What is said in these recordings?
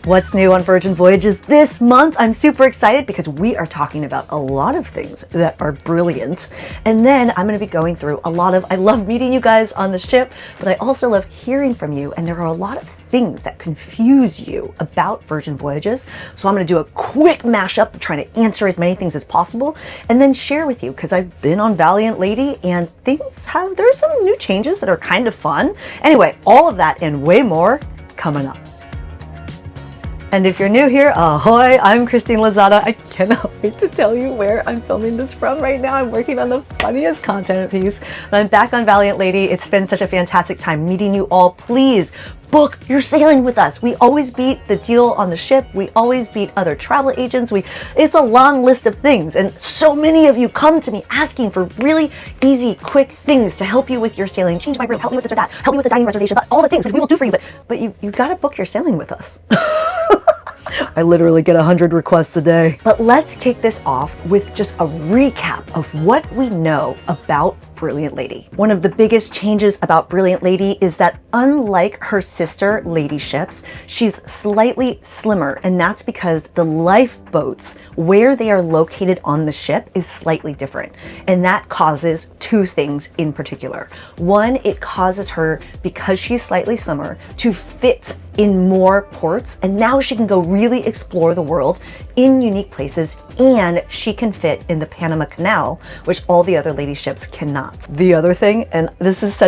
What's new on Virgin Voyages this month? I'm super excited because we are talking about a lot of things that are brilliant. And then I'm going to be going through a lot of, I love meeting you guys on the ship, but I also love hearing from you. And there are a lot of things that confuse you about Virgin Voyages. So I'm going to do a quick mashup of trying to answer as many things as possible and then share with you, because I've been on Valiant Lady and there's some new changes that are kind of fun. Anyway, all of that and way more coming up. And if you're new here, ahoy, I'm Christine Lozada. I cannot wait to tell you where I'm filming this from right now. I'm working on the funniest content piece, but I'm back on Valiant Lady. It's been such a fantastic time meeting you all. Please book your sailing with us. We always beat the deal on the ship. We always beat other travel agents. It's a long list of things. And so many of you come to me asking for really easy, quick things to help you with your sailing. Change my room, help me with this or that, help me with the dining reservation, but all the things which we will do for you. But you gotta book your sailing with us. I literally get 100 requests a day. But let's kick this off with just a recap of what we know about Brilliant Lady. One of the biggest changes about Brilliant Lady is that unlike her sister lady ships, she's slightly slimmer, and that's because the lifeboats where they are located on the ship is slightly different. And that causes two things in particular. One, it causes her, because she's slightly slimmer, to fit in more ports, and now she can go really explore the world in unique places, and she can fit in the Panama Canal, which all the other lady ships cannot. The other thing, and this is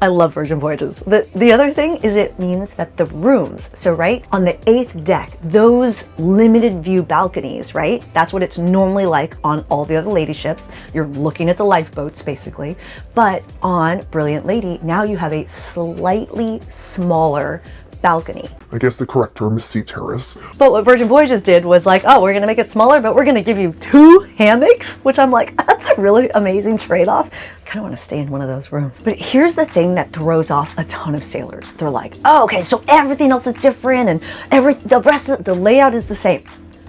I love Virgin Voyages. The other thing is it means that the rooms, so right on the 8th deck, those limited view balconies, right? That's what it's normally like on all the other lady ships. You're looking at the lifeboats basically, but on Brilliant Lady, now you have a slightly smaller balcony. I guess the correct term is sea terrace. But what Virgin Voyages did was like, oh, we're gonna make it smaller, but we're gonna give you 2 hammocks, which I'm like, that's a really amazing trade-off. I kind of want to stay in one of those rooms. But here's the thing that throws off a ton of sailors. They're like, oh, okay, so everything else is different and the rest of the layout is the same.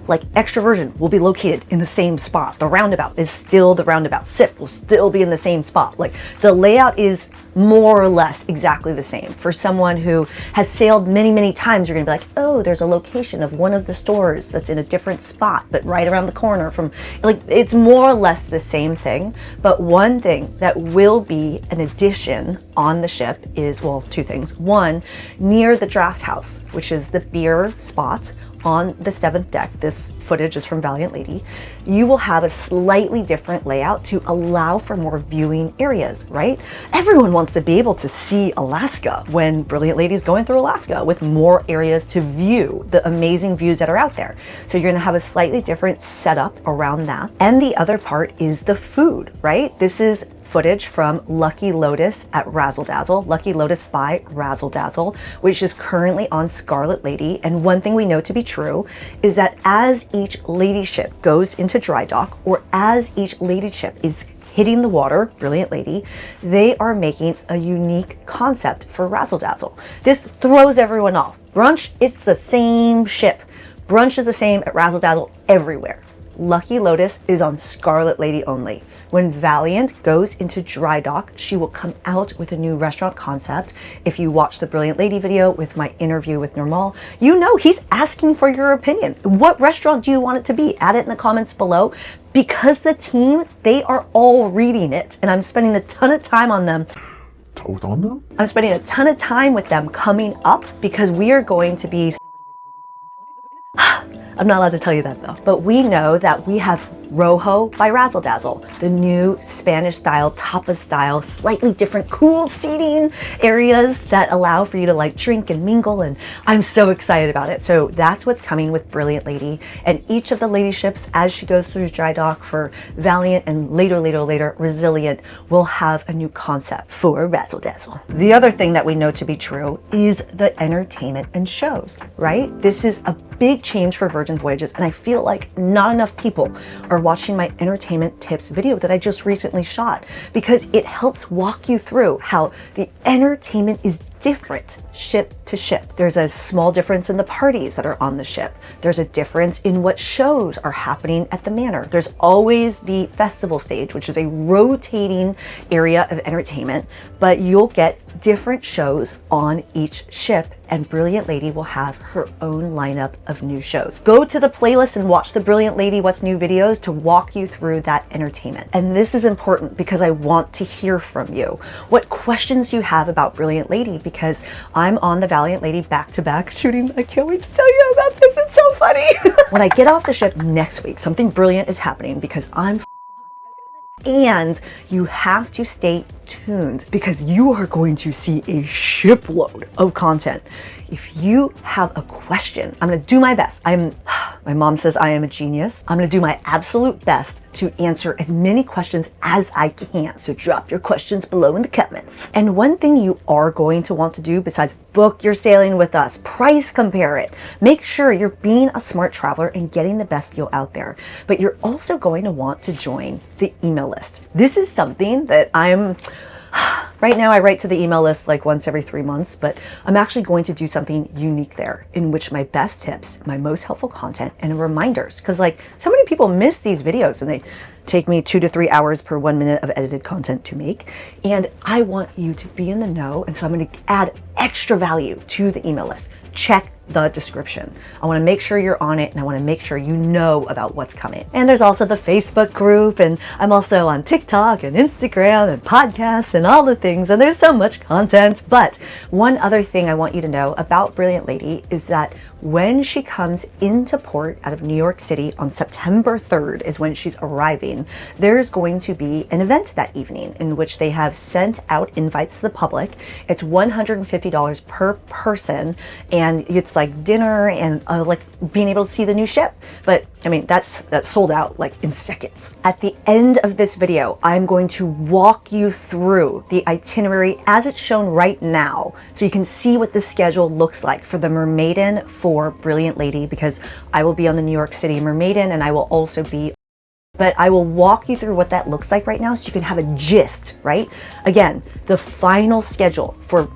Like extroversion will be located in the same spot. The roundabout is still the roundabout. SIP will still be in the same spot. Like the layout is more or less exactly the same. For someone who has sailed many, many times, you're gonna be like, oh, there's a location of one of the stores that's in a different spot, but right around the corner from, like, it's more or less the same thing. But one thing that will be an addition on the ship is, well, 2 things. One, near the draft house, which is the beer spot on the 7th deck, this footage is from Valiant Lady, you will have a slightly different layout to allow for more viewing areas, right? Everyone wants to be able to see Alaska when Brilliant Lady is going through Alaska, with more areas to view the amazing views that are out there. So you're gonna have a slightly different setup around that. And the other part is the food, right? This is footage from Lucky Lotus at Razzle Dazzle, Lucky Lotus by Razzle Dazzle, which is currently on Scarlet Lady. And one thing we know to be true is that as each lady ship goes into dry dock, or as each lady ship is hitting the water, Brilliant Lady, they are making a unique concept for Razzle Dazzle. This throws everyone off. Brunch, it's the same ship. Brunch is the same at Razzle Dazzle everywhere. Lucky Lotus is on Scarlet Lady only. When Valiant goes into dry dock, she will come out with a new restaurant concept. If you watch the Brilliant Lady video with my interview with Nirmal, you know he's asking for your opinion. What restaurant do you want it to be? Add it in the comments below. Because the team, they are all reading it, and I'm spending a ton of time on them. I'm spending a ton of time with them coming up, because we are going to be I'm not allowed to tell you that though. But we know that we have Rojo by Razzle Dazzle, the new Spanish style, tapas style, slightly different cool seating areas that allow for you to like drink and mingle, and I'm so excited about it. So that's what's coming with Brilliant Lady, and each of the lady ships as she goes through dry dock for Valiant and later Resilient will have a new concept for Razzle Dazzle. The other thing that we know to be true is the entertainment and shows, right? This is a big change for Virgin Voyages, and I feel like not enough people are watching my entertainment tips video that I just recently shot, because it helps walk you through how the entertainment is different ship to ship. There's a small difference in the parties that are on the ship. There's a difference in what shows are happening at the manor. There's always the festival stage, which is a rotating area of entertainment, but you'll get different shows on each ship, and Brilliant Lady will have her own lineup of new shows. Go to the playlist and watch the Brilliant Lady What's New videos to walk you through that entertainment. And this is important because I want to hear from you. What questions you have about Brilliant Lady, because I'm on the Valiant Lady back-to-back shooting. I can't wait to tell you about this. It's so funny. When I get off the ship next week, something brilliant is happening because and you have to stay tuned because you are going to see a shipload of content. If you have a question, I'm going to do my best. My mom says I am a genius. I'm going to do my absolute best to answer as many questions as I can. So drop your questions below in the comments. And one thing you are going to want to do besides book your sailing with us, price compare it. Make sure you're being a smart traveler and getting the best deal out there. But you're also going to want to join the email list. This is something that right now I write to the email list like once every 3 months, but I'm actually going to do something unique there in which my best tips, my most helpful content, and reminders, because like so many people miss these videos and they take me 2 to 3 hours per 1 minute of edited content to make. And I want you to be in the know. And so I'm going to add extra value to the email list. Check the description. I want to make sure you're on it and I want to make sure you know about what's coming. And there's also the Facebook group, and I'm also on TikTok and Instagram and podcasts and all the things, and there's so much content. But one other thing I want you to know about Brilliant Lady is that when she comes into port out of New York City on September 3rd is when she's arriving, there's going to be an event that evening in which they have sent out invites to the public. It's $150 per person, and it's like dinner and like being able to see the new ship. But I mean, that's sold out like in seconds. At the end of this video, I'm going to walk you through the itinerary as it's shown right now, so you can see what the schedule looks like for the MerMaiden for Brilliant Lady, because I will be on the New York City MerMaiden and I will also be, but I will walk you through what that looks like right now so you can have a gist, right? Again, the final schedule for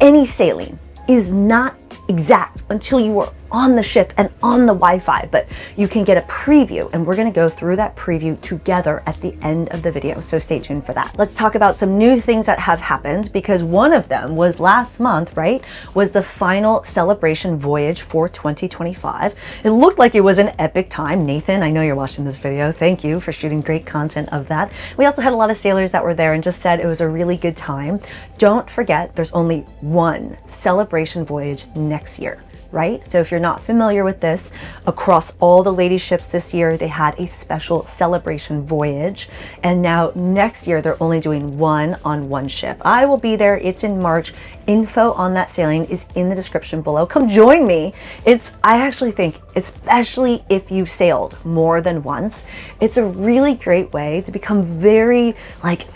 any sailing is not exact until you are on the ship and on the Wi-Fi, but you can get a preview, and we're going to go through that preview together at the end of the video, so stay tuned for that. Let's talk about some new things that have happened, because one of them was last month, right? Was the final Celebration Voyage for 2025. It looked like it was an epic time. Nathan, I know you're watching this video. Thank you for shooting great content of that. We also had a lot of sailors that were there and just said it was a really good time. Don't forget, there's only one Celebration Voyage next year, right? So if you're not familiar with this, across all the lady ships this year, they had a special Celebration Voyage. And now next year, they're only doing one on one ship. I will be there. It's in March. Info on that sailing is in the description below. Come join me. I actually think, especially if you've sailed more than once, it's a really great way to become very like,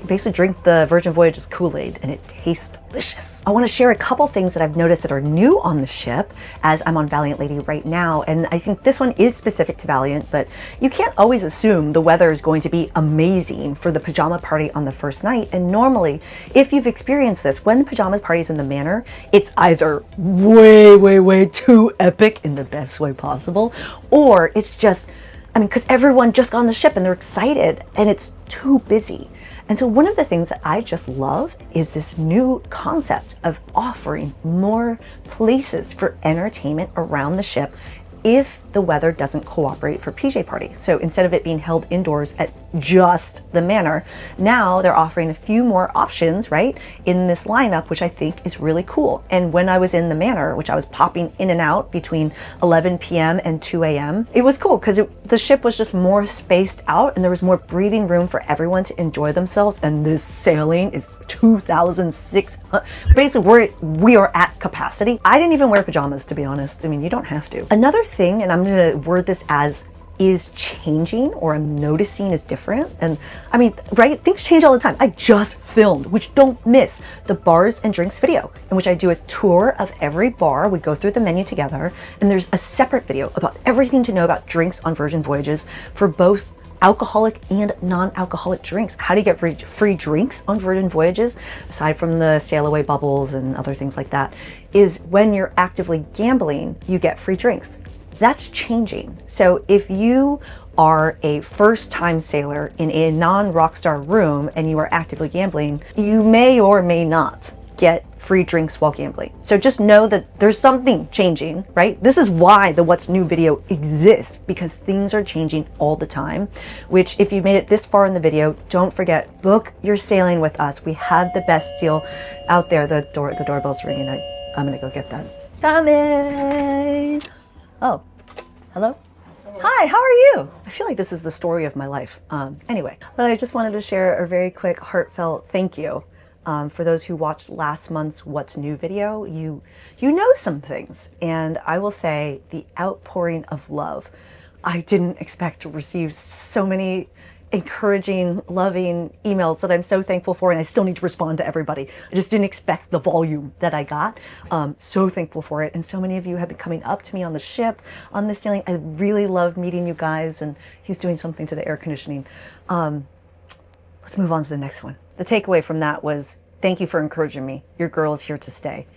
basically drink the Virgin Voyages Kool-Aid, and it tastes delicious. I want to share a couple things that I've noticed that are new on the ship as I'm on Valiant Lady right now, and I think this one is specific to Valiant, but you can't always assume the weather is going to be amazing for the pajama party on the first night. And normally, if you've experienced this, when the pajama party is in the manor, it's either way too epic in the best way possible, or it's just, I mean, because everyone just got on the ship and they're excited and it's too busy. And so one of the things that I just love is this new concept of offering more places for entertainment around the ship if the weather doesn't cooperate for PJ party. So instead of it being held indoors at just the manor, now they're offering a few more options, right, in this lineup, which I think is really cool. And when I was in the manor, which I was popping in and out between 11 p.m. and 2 a.m., it was cool because the ship was just more spaced out and there was more breathing room for everyone to enjoy themselves. And this sailing is 2,600. Basically, we are at capacity. I didn't even wear pajamas, to be honest. I mean, you don't have to. Another thing, and I'm going to word this as is changing, or I'm noticing is different. And I mean, right? Things change all the time. I just filmed, which don't miss, the bars and drinks video, in which I do a tour of every bar. We go through the menu together, and there's a separate video about everything to know about drinks on Virgin Voyages for both alcoholic and non-alcoholic drinks. How do you get free drinks on Virgin Voyages, aside from the sail away bubbles and other things like that, is when you're actively gambling, you get free drinks. That's changing. So if you are a first-time sailor in a non-rockstar room and you are actively gambling, you may or may not get free drinks while gambling. So just know that there's something changing, right? This is why the What's New video exists, because things are changing all the time, which if you made it this far in the video, don't forget, book your sailing with us. We have the best deal out there. The doorbell's ringing. I'm gonna go get that. Coming! Oh, hello? Hi, how are you? I feel like this is the story of my life. Anyway, but I just wanted to share a very quick heartfelt thank you. For those who watched last month's What's New video, you know some things, and I will say the outpouring of love. I didn't expect to receive so many encouraging, loving emails that I'm so thankful for, and I still need to respond to everybody. I just didn't expect the volume that I got. So thankful for it, and so many of you have been coming up to me on the ship, on the sailing. I really love meeting you guys, and he's doing something to the air conditioning. Let's move on to the next one. The takeaway from that was, thank you for encouraging me. Your girl is here to stay.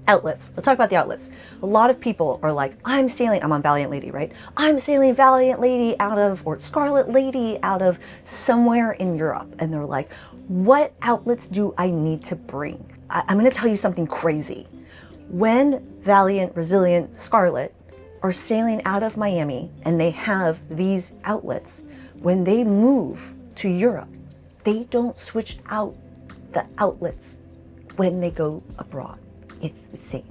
Outlets. Let's talk about the outlets. A lot of people are like, I'm sailing, I'm on Valiant Lady, right? I'm sailing Valiant Lady out of, or Scarlet Lady out of somewhere in Europe. And they're like, what outlets do I need to bring? I'm going to tell you something crazy. When Valiant, Resilient, Scarlet are sailing out of Miami and they have these outlets, when they move to Europe, they don't switch out the outlets when they go abroad. It's the same.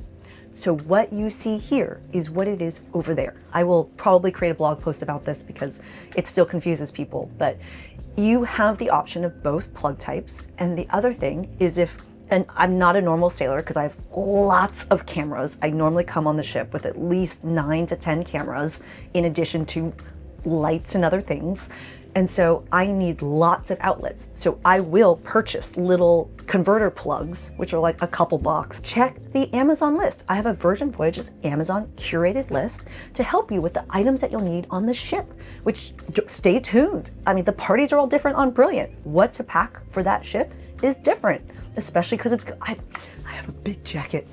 So what you see here is what it is over there. I will probably create a blog post about this because it still confuses people, but you have the option of both plug types. And the other thing is and I'm not a normal sailor because I have lots of cameras. I normally come on the ship with at least 9 to 10 cameras in addition to lights and other things. And so I need lots of outlets. So I will purchase little converter plugs, which are like a couple bucks. Check the Amazon list. I have a Virgin Voyages Amazon curated list to help you with the items that you'll need on the ship, which stay tuned. I mean, the parties are all different on Brilliant. What to pack for that ship is different, especially because I have a big jacket.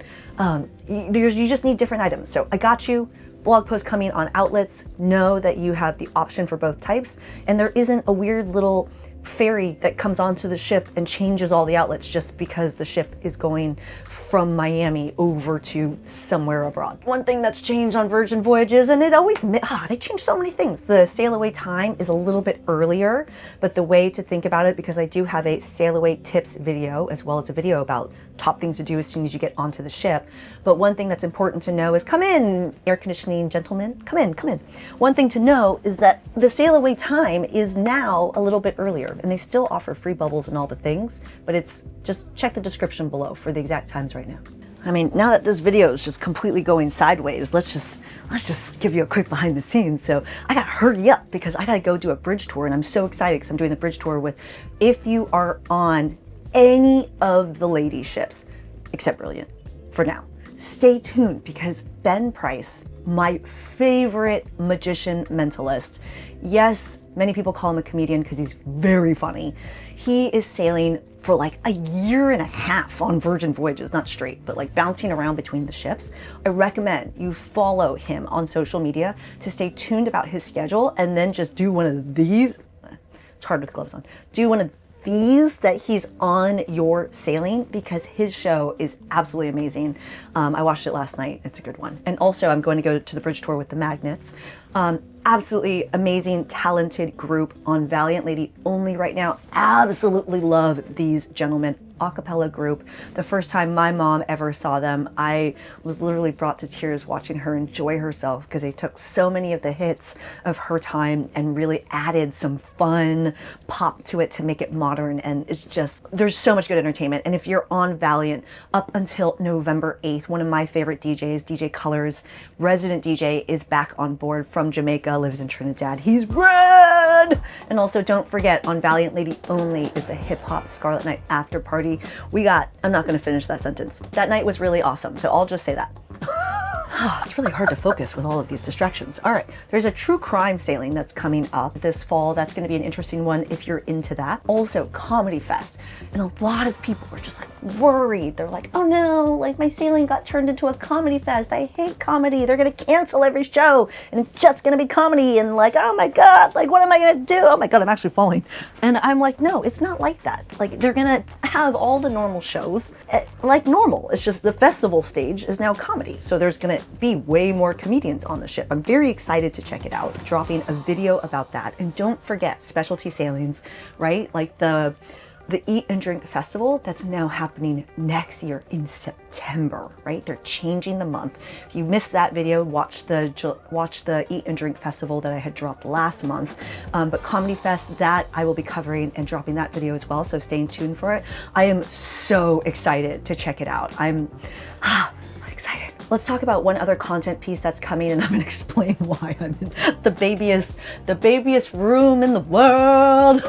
You just need different items. So I got you. Blog post coming on outlets. Know that you have the option for both types, and there isn't a weird little ferry that comes onto the ship and changes all the outlets just because the ship is going from Miami over to somewhere abroad. One thing that's changed on Virgin Voyages, and it always, they change so many things. The sail away time is a little bit earlier, but the way to think about it, because I do have a sail away tips video as well as a video about top things to do as soon as you get onto the ship. But one thing that's important to know is, come in, air conditioning gentlemen, come in, come in. One thing to know is that the sail away time is now a little bit earlier, and they still offer free bubbles and all the things, but it's just check the description below for the exact times right now. I mean, now that this video is just completely going sideways, let's just give you a quick behind the scenes. So I gotta hurry up because I gotta go do a bridge tour, and I'm so excited because I'm doing the bridge tour with, if you are on any of the lady ships, except Brilliant, for now, stay tuned because Ben Price, my favorite magician mentalist, yes, many people call him a comedian because he's very funny. He is sailing for like a year and a half on Virgin Voyages, not straight, but like bouncing around between the ships. I recommend you follow him on social media to stay tuned about his schedule, and then just do one of these. It's hard with gloves on. Do one of these that he's on your sailing, because his show is absolutely amazing. I watched it last night. It's a good one. And also I'm going to go to the bridge tour with the Magnets. Absolutely amazing, talented group on Valiant Lady only right now. Absolutely love these gentlemen. Acapella group. The first time my mom ever saw them, I was literally brought to tears watching her enjoy herself, because they took so many of the hits of her time and really added some fun pop to it to make it modern. And it's just, there's so much good entertainment. And if you're on Valiant up until November 8th, one of my favorite DJs, DJ Colors, resident DJ, is back on board from Jamaica, lives in Trinidad. He's red! And also don't forget, on Valiant Lady only is the Hip Hop Scarlet Night after party. I'm not going to finish that sentence. That night was really awesome, so I'll just say that. It's really hard to focus with all of these distractions. All right, there's a true crime sailing that's coming up this fall. That's going to be an interesting one if you're into that. Also, Comedy Fest. And a lot of people were just like worried. They're like, oh no, like my sailing got turned into a comedy fest. I hate comedy. They're going to cancel every show and it's just going to be comedy. And like, oh my God, like what am I going to do? Oh my God, I'm actually falling. And I'm like, no, it's not like that. Like they're going to have all the normal shows like normal. It's just the festival stage is now comedy. So there's going to be way more comedians on the ship. I'm very excited to check it out, dropping a video about that. And don't forget specialty sailings, right? Like the Eat and Drink Festival that's now happening next year in September, right? They're changing the month. If you missed that video, watch the Eat and Drink Festival that I had dropped last month. But Comedy Fest, that I will be covering and dropping that video as well, so stay tuned for it. I am so excited to check it out. I'm excited. Let's talk about one other content piece that's coming, and I'm gonna explain why I'm in the babyest room in the world.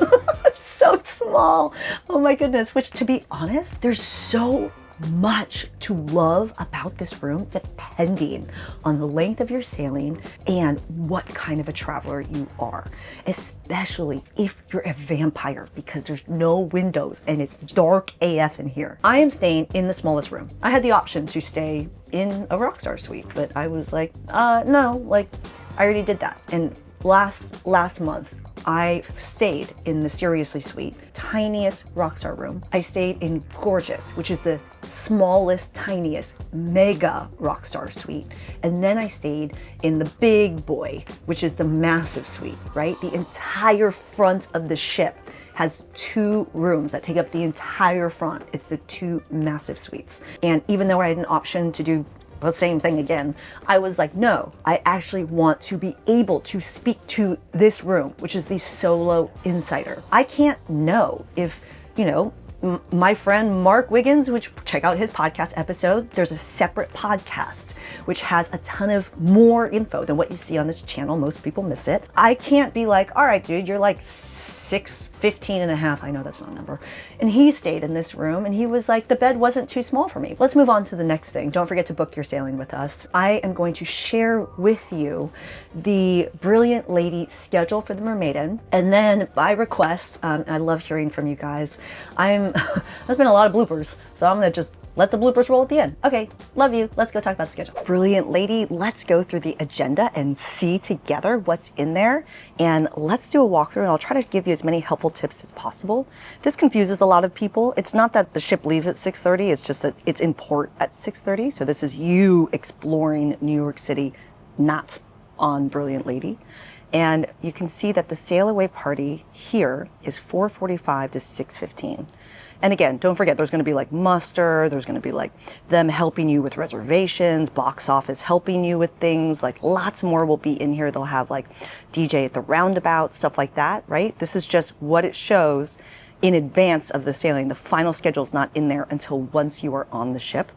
It's so small. Oh my goodness. Which, to be honest, there's so much to love about this room depending on the length of your sailing and what kind of a traveler you are, especially if you're a vampire, because there's no windows and it's dark AF in here. I am staying in the smallest room. I had the option to stay in a Rockstar suite, but I was like, no, like I already did that. And last month I stayed in the Seriously Suite, tiniest Rockstar room. I stayed in Gorgeous, which is the smallest, tiniest, mega Rockstar suite. And then I stayed in the Big Boy, which is the massive suite, right? The entire front of the ship has 2 rooms that take up the entire front. It's the 2 massive suites. And even though I had an option to do the same thing again, I was like, no, I actually want to be able to speak to this room, which is the solo insider. I can't know if, you know, my friend Mark Wiggins, which check out his podcast episode, there's a separate podcast which has a ton of more info than what you see on this channel. Most people miss it. I can't be like, all right, dude, you're like 6'15" and a half. I know that's not a number. And he stayed in this room and he was like, the bed wasn't too small for me. Let's move on to the next thing. Don't forget to book your sailing with us. I am going to share with you the Brilliant Lady schedule for the MerMaiden. And then by request, I love hearing from you guys. There's been a lot of bloopers, so I'm gonna just let the bloopers roll at the end. Okay, love you. Let's go talk about the schedule. Brilliant Lady, let's go through the agenda and see together what's in there. And let's do a walkthrough, and I'll try to give you as many helpful tips as possible. This confuses a lot of people. It's not that the ship leaves at 6:30, it's just that it's in port at 6:30. So this is you exploring New York City, not on Brilliant Lady. And you can see that the sail away party here is 4:45 to 6:15. And again, don't forget, there's going to be like muster, there's going to be like them helping you with reservations, box office helping you with things, like lots more will be in here. They'll have like DJ at the roundabout, stuff like that, right? This is just what it shows in advance of the sailing. The final schedule is not in there until once you are on the ship.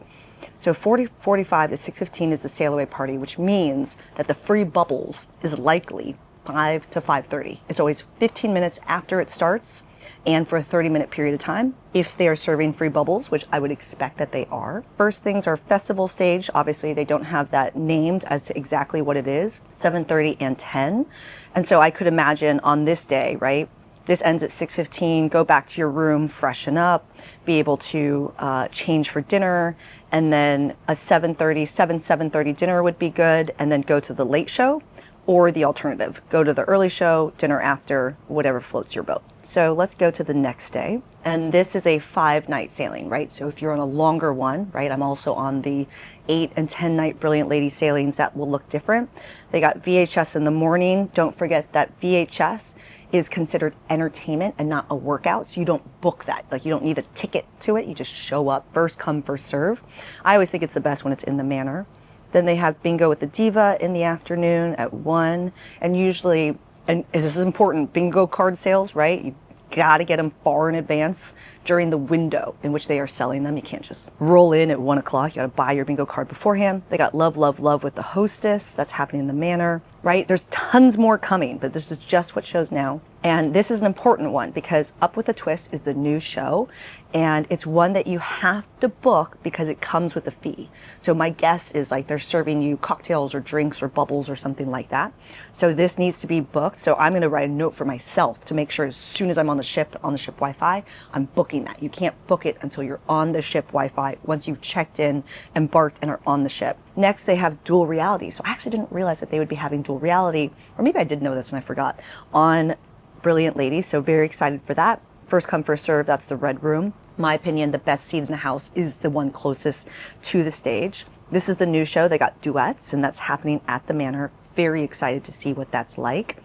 So 4:45 to 6:15 is the sail away party, which means that the free bubbles is likely 5 to 5:30. It's always 15 minutes after it starts and for a 30-minute period of time if they are serving free bubbles, which I would expect that they are. First things are festival stage. Obviously, they don't have that named as to exactly what it is, 7:30 and 10. And so I could imagine on this day, right? This ends at 6:15, go back to your room, freshen up, be able to change for dinner, and then a 7:30 dinner would be good, and then go to the late show. Or the alternative, go to the early show, dinner after, whatever floats your boat. So let's go to the next day. And this is a 5-night sailing, right? So if you're on a longer one, right? I'm also on the 8 and 10 night Brilliant Lady sailings that will look different. They got VHS in the morning. Don't forget that VHS is considered entertainment and not a workout. So you don't book that. Like you don't need a ticket to it. You just show up, first come, first serve. I always think it's the best when it's in the manor. Then they have bingo with the diva in the afternoon at 1. And usually, and this is important, bingo card sales, right? You gotta get them far in advance during the window in which they are selling them. You can't just roll in at 1 o'clock. You gotta buy your bingo card beforehand. They got Love, Love, Love with the hostess. That's happening in the manor, right? There's tons more coming, but this is just what shows now. And this is an important one because Up with a Twist is the new show, and it's one that you have to book because it comes with a fee. So my guess is like they're serving you cocktails or drinks or bubbles or something like that. So this needs to be booked. So I'm going to write a note for myself to make sure as soon as I'm on the ship Wi-Fi, I'm booking that. You can't book it until you're on the ship Wi-Fi once you've checked in, embarked, and are on the ship. Next, they have dual reality. So I actually didn't realize that they would be having dual reality, or maybe I did know this and I forgot, on Brilliant Lady, so very excited for that. First come, first serve, that's the red room. My opinion, the best seat in the house is the one closest to the stage. This is the new show. They got duets, and that's happening at the Manor. Very excited to see what that's like.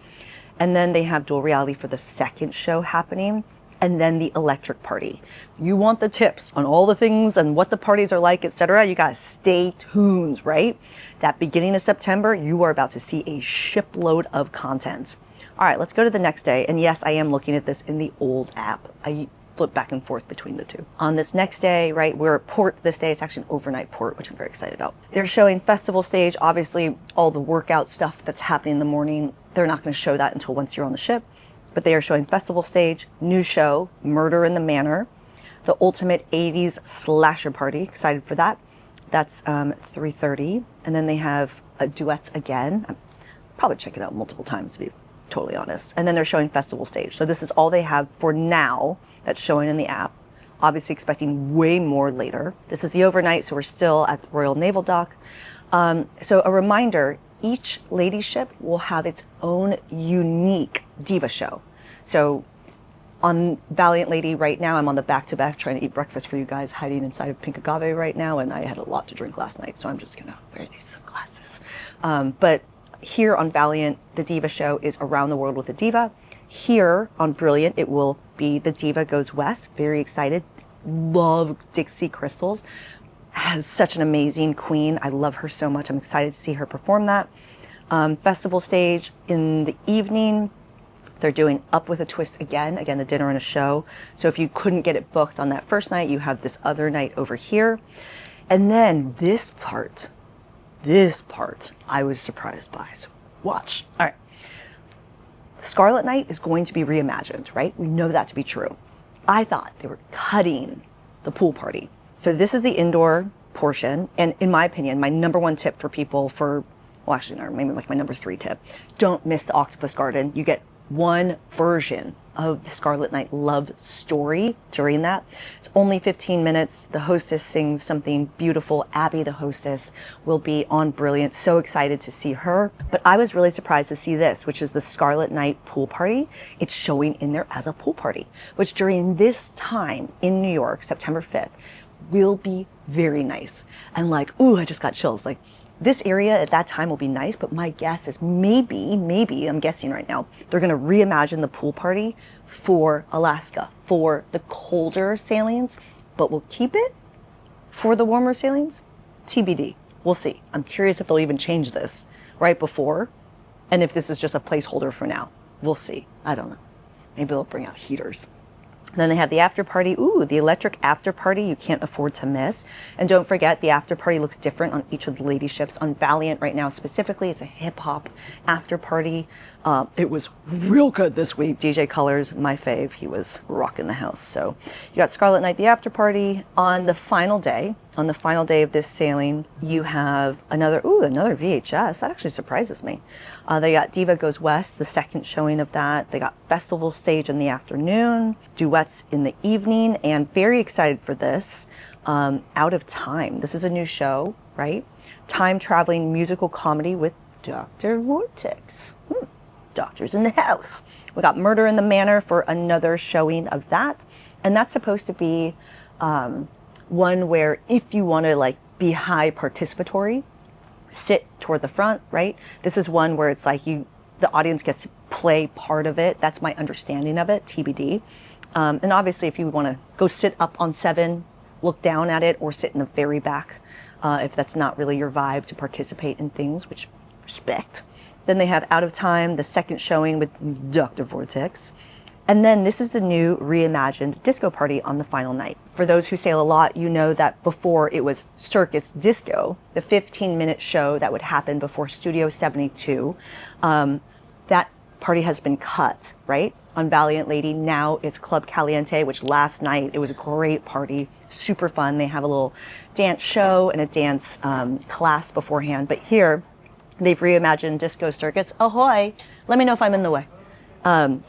And then they have dual reality for the second show happening, and then the electric party. You want the tips on all the things and what the parties are like, etc. You gotta stay tuned, right? That beginning of September, you are about to see a shipload of content. All right, let's go to the next day. And yes, I am looking at this in the old app. I flip back and forth between the two. On this next day, right, we're at port this day. It's actually an overnight port, which I'm very excited about. They're showing festival stage. Obviously, all the workout stuff that's happening in the morning, they're not going to show that until once you're on the ship. But they are showing festival stage, new show, Murder in the Manor, the ultimate 80s slasher party. Excited for that. That's 3:30. And then they have duets again. I'm probably check it out multiple times to be totally honest. And then they're showing festival stage. So this is all they have for now that's showing in the app. Obviously expecting way more later. This is the overnight, so we're still at the Royal Naval Dock. So a reminder, each lady ship will have its own unique diva show. So on Valiant Lady right now, I'm on the back-to-back trying to eat breakfast for you guys, hiding inside of Pink Agave right now, and I had a lot to drink last night, so I'm just gonna wear these sunglasses. But here on Valiant, the Diva show is Around the World with a Diva. Here on Brilliant, it will be The Diva Goes West. Very excited. Love Dixie Crystals. Has such an amazing queen. I love her so much. I'm excited to see her perform that. Festival stage in the evening. They're doing Up with a Twist again. Again, the dinner and a show. So if you couldn't get it booked on that first night, you have this other night over here. And then this part I was surprised by. So watch. All right. Scarlet Night is going to be reimagined, right? We know that to be true. I thought they were cutting the pool party. So this is the indoor portion. And in my opinion, my number one tip for people well, actually, no, maybe like my number 3 tip, don't miss the Octopus Garden. You get one version of the Scarlet Night love story during that. It's only 15 minutes. The hostess sings something beautiful. Abby, the hostess, will be on Brilliant. So excited to see her. But I was really surprised to see this, which is the Scarlet Night pool party. It's showing in there as a pool party, which during this time in New York, September 5th, will be very nice. And like, ooh, I just got chills. Like, this area at that time will be nice, but my guess is maybe, I'm guessing right now, they're going to reimagine the pool party for Alaska, for the colder sailings, but we'll keep it for the warmer sailings. TBD. We'll see. I'm curious if they'll even change this right before, and if this is just a placeholder for now. We'll see. I don't know. Maybe they'll bring out heaters. Then they have the after party. Ooh, the electric after party you can't afford to miss. And don't forget, the after party looks different on each of the lady ships. On Valiant right now specifically, it's a hip hop after party. It was real good this week. DJ Colors, my fave, he was rocking the house. So you got Scarlet Night, the after party. On the final day of this sailing, you have another VHS. That actually surprises me. They got Diva Goes West, the second showing of that. They got Festival Stage in the afternoon, duets in the evening, and very excited for this. Out of Time. This is a new show, right? Time traveling musical comedy with Dr. Vortex. Doctor's in the house. We got Murder in the Manor for another showing of that. And that's supposed to be one where if you want to like be high participatory, sit toward the front, right? This is one where it's like the audience gets to play part of it. That's my understanding of it, TBD. And obviously if you want to go sit up on 7, look down at it, or sit in the very back, if that's not really your vibe to participate in things, which respect. Then they have Out of Time, the second showing with Dr. Vortex. And then this is the new reimagined disco party on the final night. For those who sail a lot, you know that before it was Circus Disco, the 15-minute show that would happen before Studio 72. That party has been cut, right? On Valiant Lady, now it's Club Caliente, which last night, it was a great party, super fun. They have a little dance show and a dance class beforehand. But here, they've reimagined Disco Circus. Ahoy! Let me know if I'm in the way.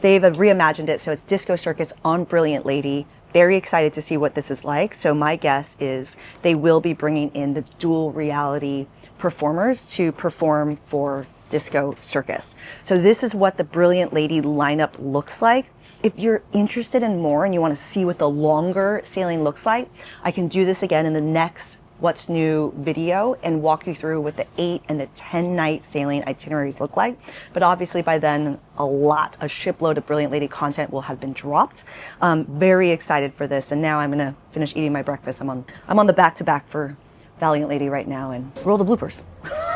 They've reimagined it, so it's Disco Circus on Brilliant Lady. Very excited to see what this is like. So my guess is they will be bringing in the dual reality performers to perform for Disco Circus. So this is what the Brilliant Lady lineup looks like. If you're interested in more and you want to see what the longer sailing looks like, I can do this again in the next What's New video and walk you through what the 8 and the 10 night sailing itineraries look like. But obviously by then a shipload of Brilliant Lady content will have been dropped. Very excited for this, and now I'm gonna finish eating my breakfast. I'm on the back-to-back for Valiant Lady right now and roll the bloopers.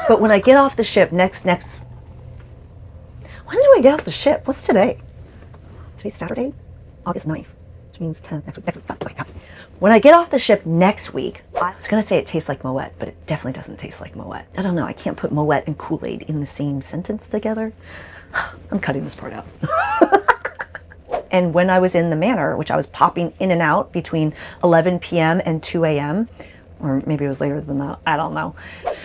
But when I get off the ship when do I get off the ship? What's today? Today's Saturday, August 9th, which means 10th, next week. Okay. When I get off the ship next week, I was gonna say it tastes like Moet, but it definitely doesn't taste like Moet. I don't know, I can't put Moet and Kool-Aid in the same sentence together. I'm cutting this part out. And when I was in the Manor, which I was popping in and out between 11 p.m. and 2 a.m., or maybe it was later than that, I don't know.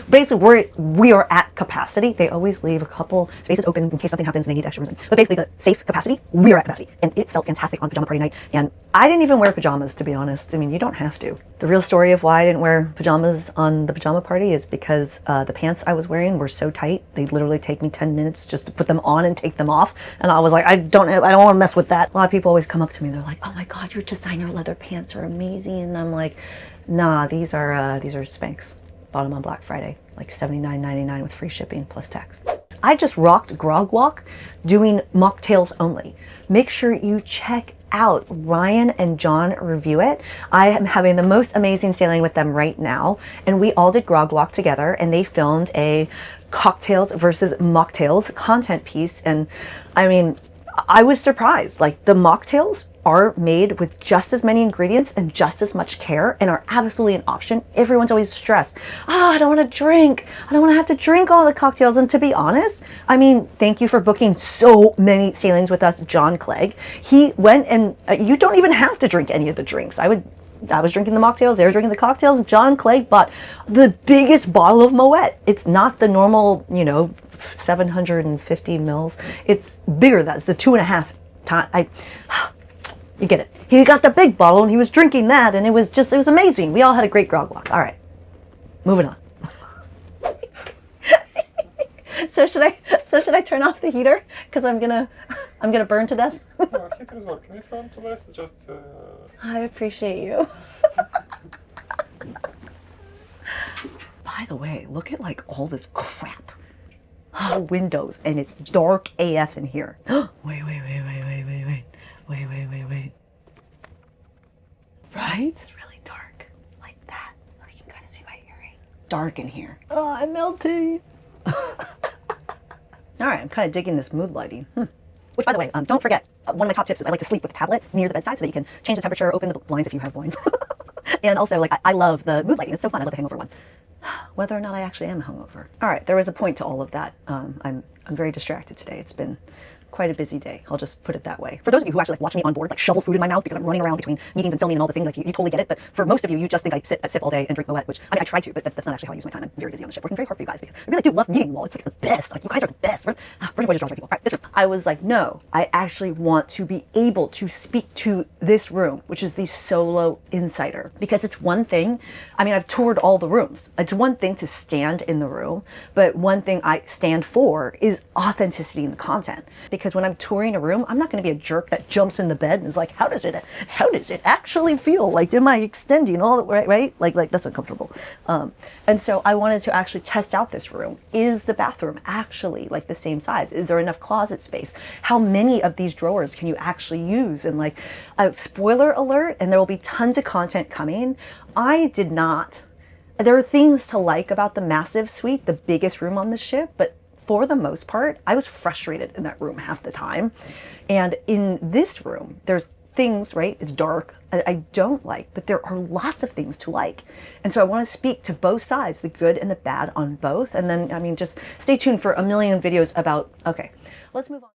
Basically, we are at capacity. They always leave a couple spaces open in case something happens and they need extra rooms. But basically, the safe capacity, we are at capacity. And it felt fantastic on Pajama Party night. And I didn't even wear pajamas, to be honest. I mean, you don't have to. The real story of why I didn't wear pajamas on the Pajama Party is because the pants I was wearing were so tight. They literally take me 10 minutes just to put them on and take them off. And I was like, I don't want to mess with that. A lot of people always come up to me. They're like, oh my God, your designer leather pants are amazing. And I'm like, nah, these are Spanx. Bought them on Black Friday, like $79.99 with free shipping plus tax. I just rocked Grog Walk doing mocktails only. Make sure you check out Ryan and John review it. I am having the most amazing sailing with them right now, and we all did Grog Walk together, and they filmed a cocktails versus mocktails content piece. And I mean, I was surprised. Like, the mocktails are made with just as many ingredients and just as much care and are absolutely an option. Everyone's always stressed. I don't want to drink. I don't want to have to drink all the cocktails. And to be honest, I mean, thank you for booking so many sailings with us, John Clegg. He went and you don't even have to drink any of the drinks. I was drinking the mocktails, they were drinking the cocktails. John Clegg bought the biggest bottle of Moet. It's not the normal, 750 mils. It's bigger. That's the 2.5 times. You get it. He got the big bottle and he was drinking that, and it was amazing. We all had a great grog walk. All right, moving on. So should I turn off the heater? Because I'm gonna burn to death. No, heater is working. If you want to listen, just. I appreciate you. By the way, look at like all this crap. Windows, and it's dark AF in here. Wait. Right? It's really dark. Like that. Oh, you can kind of see my earring. Dark in here. Oh, I'm melting. Alright, I'm kind of digging this mood lighting. Which, by the way, don't forget, one of my top tips is I like to sleep with a tablet near the bedside so that you can change the temperature, open the blinds if you have blinds. And also, like, I love the mood lighting. It's so fun. I love the hangover one. Whether or not I actually am hungover. Alright, there was a point to all of that. I'm very distracted today. It's been quite a busy day. I'll just put it that way. For those of you who actually like watch me on board, like shovel food in my mouth because I'm running around between meetings and filming and all the things, like you totally get it. But for most of you, you just think I sip all day and drink Moet, which I mean, I try to, but that's not actually how I use my time. I'm very busy on the ship, working very hard for you guys because I really do love meeting you all. It's like the best. Like, you guys are the best. Virgin Voyages draws right people. All right, this room. I was like, no, I actually want to be able to speak to this room, which is the solo insider, because it's one thing. I mean, I've toured all the rooms. It's one thing to stand in the room, but one thing I stand for is authenticity in the content. Because when I'm touring a room, I'm not going to be a jerk that jumps in the bed and is like, how does it actually feel? Like, am I extending all the right? Like that's uncomfortable. And so I wanted to actually test out this room. Is the bathroom actually like the same size? Is there enough closet space? How many of these drawers can you actually use? And like, spoiler alert, and there will be tons of content coming. I did not. There are things to like about the massive suite, the biggest room on the ship, but for the most part, I was frustrated in that room half the time. And in this room, there's things, right? It's dark, I don't like, but there are lots of things to like. And so I want to speak to both sides, the good and the bad on both. And then, I mean, just stay tuned for a million videos about, okay, let's move on.